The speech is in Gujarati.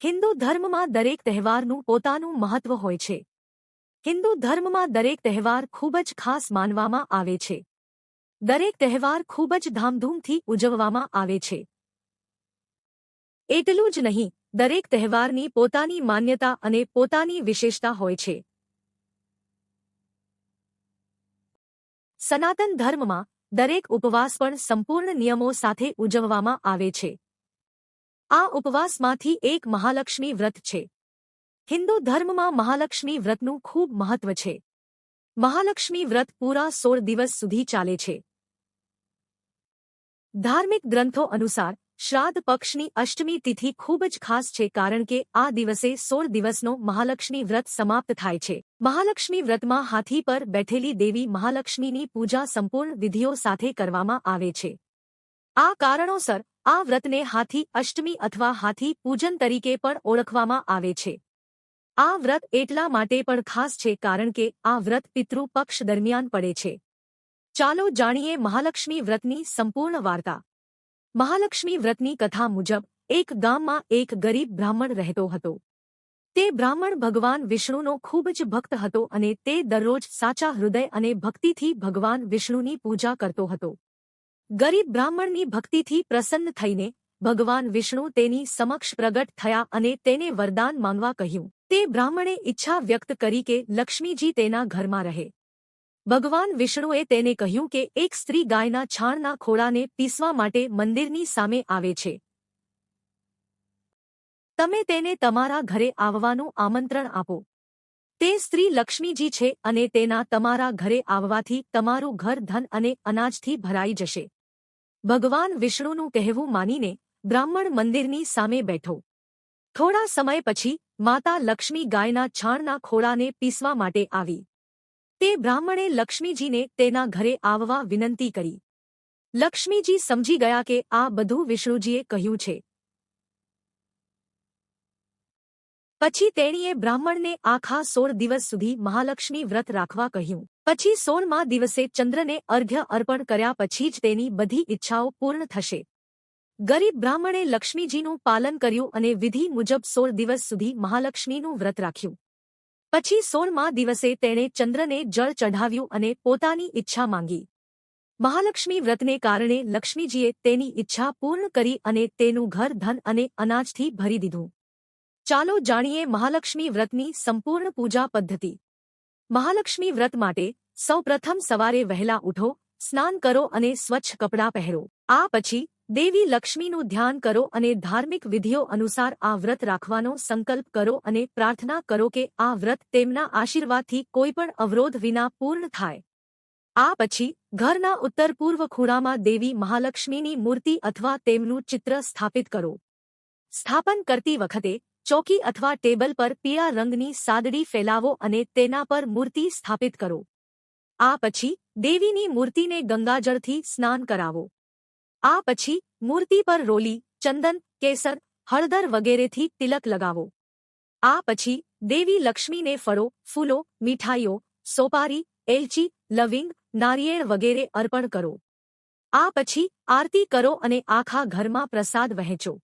હિન્દુ ધર્મમાં દરેક તહેવારનું પોતાનું મહત્વ હોય છે. હિન્દુ ધર્મમાં દરેક તહેવાર ખૂબ જ ખાસ માનવામાં આવે છે. દરેક તહેવાર ખૂબ જ ધામધૂમથી ઉજવવામાં આવે છે. એટલું જ નહીં, દરેક તહેવારની પોતાની માન્યતા અને પોતાની વિશેષતા હોય છે. સનાતન ધર્મમાં દરેક ઉપવાસ પણ સંપૂર્ણ નિયમો સાથે ઉજવવામાં આવે છે. આ ઉપવાસમાંથી એક મહાલક્ષ્મી વ્રત છે. હિન્દુ ધર્મમાં મહાલક્ષ્મી વ્રતનું ખૂબ મહત્વ છે. મહાલક્ષ્મી વ્રત પૂરા 16 દિવસ સુધી ચાલે છે. ધાર્મિક ગ્રંથો અનુસાર શ્રાદ્ધ પક્ષની અષ્ટમી તિથિ ખૂબ જ ખાસ છે, કારણ કે આ દિવસે 16 દિવસનો મહાલક્ષ્મી વ્રત સમાપ્ત થાય છે. મહાલક્ષ્મી વ્રતમાં હાથી પર બેઠેલી દેવી મહાલક્ષ્મીની પૂજા સંપૂર્ણ વિધિઓ સાથે કરવામાં આવે છે. આ કારણોસર આ વ્રતને હાથી અષ્ટમી અથવા હાથી પૂજન તરીકે પણ ઓળખવામાં આવે છે. આ વ્રત એટલા માટે પણ ખાસ છે કારણ કે આ વ્રત પિતૃ પક્ષ દરમિયાન પડે છે. ચાલો જાણીએ મહાલક્ષ્મી વ્રતની સંપૂર્ણ વાર્તા. મહાલક્ષ્મી વ્રતની કથા મુજબ એક ગામમાં એક ગરીબ બ્રાહ્મણ રહેતો હતો. તે બ્રાહ્મણ ભગવાન વિષ્ણુનો ખૂબ જ ભક્ત હતો અને તે દરરોજ સાચા હૃદય અને ભક્તિથી ભગવાન વિષ્ણુની પૂજા કરતો હતો. ગરીબ બ્રાહ્મણની ભક્તિથી પ્રસન્ન થઈને ભગવાન વિષ્ણુ તેની સમક્ષ પ્રગટ થયા અને તેને વરદાન માંગવા કહ્યું. તે બ્રાહ્મણે ઈચ્છા વ્યક્ત કરી કે લક્ષ્મીજી તેના ઘરમાં રહે. ભગવાન વિષ્ણુએ તેને કહ્યું કે એક સ્ત્રી ગાયના છાણના ખોળાને પીસવા માટે મંદિરની સામે આવે છે. તમે તેને તમારા ઘરે આવવાનું આમંત્રણ આપો. તે સ્ત્રી લક્ષ્મીજી છે અને તેના તમારા ઘરે આવવાથી તમારું ઘર ધન અને અનાજથી ભરાઈ જશે. ભગવાન વિષ્ણુનું કહેવું માનીને બ્રાહ્મણ મંદિરની સામે બેઠો. થોડા સમય પછી માતા લક્ષ્મી ગાયના છાણના ખોળાને પીસવા માટે આવી. તે બ્રાહ્મણે લક્ષ્મીજીને તેના ઘરે આવવા વિનંતી કરી. લક્ષ્મીજી સમજી ગયા કે આ બધું વિષ્ણુજીએ કહ્યું છે. પછી તેણીએ બ્રાહ્મણને આખા 16 દિવસ સુધી મહાલક્ષ્મી વ્રત રાખવા કહ્યું. પછી 16મા દિવસે ચંદ્રને અર્ઘ્ય અર્પણ કર્યા પછી જ તેની બધી ઈચ્છાઓ પૂર્ણ થશે. ગરીબ બ્રાહ્મણે લક્ષ્મીજીનું પાલન કર્યું અને વિધિ મુજબ 16 દિવસ સુધી મહાલક્ષ્મીનું વ્રત રાખ્યું. પછી 16મા દિવસે તેણે ચંદ્રને જળ ચઢાવ્યું અને પોતાની ઈચ્છા માંગી. મહાલક્ષ્મી વ્રતને કારણે લક્ષ્મીજીએ તેની ઈચ્છા પૂર્ણ કરી અને તેનું ઘર ધન અને અનાજથી ભરી દીધું. ચાલો જાણીએ મહાલક્ષ્મી વ્રતની સંપૂર્ણ પૂજા પદ્ધતિ. મહાલક્ષ્મી વ્રત માટે સૌપ્રથમ સવારે વહેલા ઉઠો, સ્નાન કરો અને સ્વચ્છ કપડાં પહેરો. આ પછી દેવી લક્ષ્મીનું ધ્યાન કરો અને ધાર્મિક વિધિઓ અનુસાર આ વ્રત રાખવાનો સંકલ્પ કરો અને પ્રાર્થના કરો કે આ વ્રત તેમના આશીર્વાદથી કોઈપણ અવરોધ વિના પૂર્ણ થાય. આ પછી ઘરના ઉત્તર પૂર્વ ખૂણામાં દેવી મહાલક્ષ્મીની મૂર્તિ અથવા તેમનું ચિત્ર સ્થાપિત કરો. સ્થાપન કરતી વખતે ચોકી અથવા ટેબલ પર પીળા રંગની સાદડી ફેલાવો અને તેના પર મૂર્તિ સ્થાપિત કરો. આ પછી દેવીની મૂર્તિને ગંગાજળથી સ્નાન કરાવો. આ પછી મૂર્તિ પર રોલી, ચંદન, કેસર, હળદર વગેરેથી તિલક લગાવો. આ પછી દેવી લક્ષ્મીને ફળો, ફૂલો, મીઠાઈઓ, સોપારી, એલચી, લવિંગ, નારિયેળ વગેરે અર્પણ કરો. આ પછી આરતી કરો અને આખા ઘરમાં પ્રસાદ વહેંચો.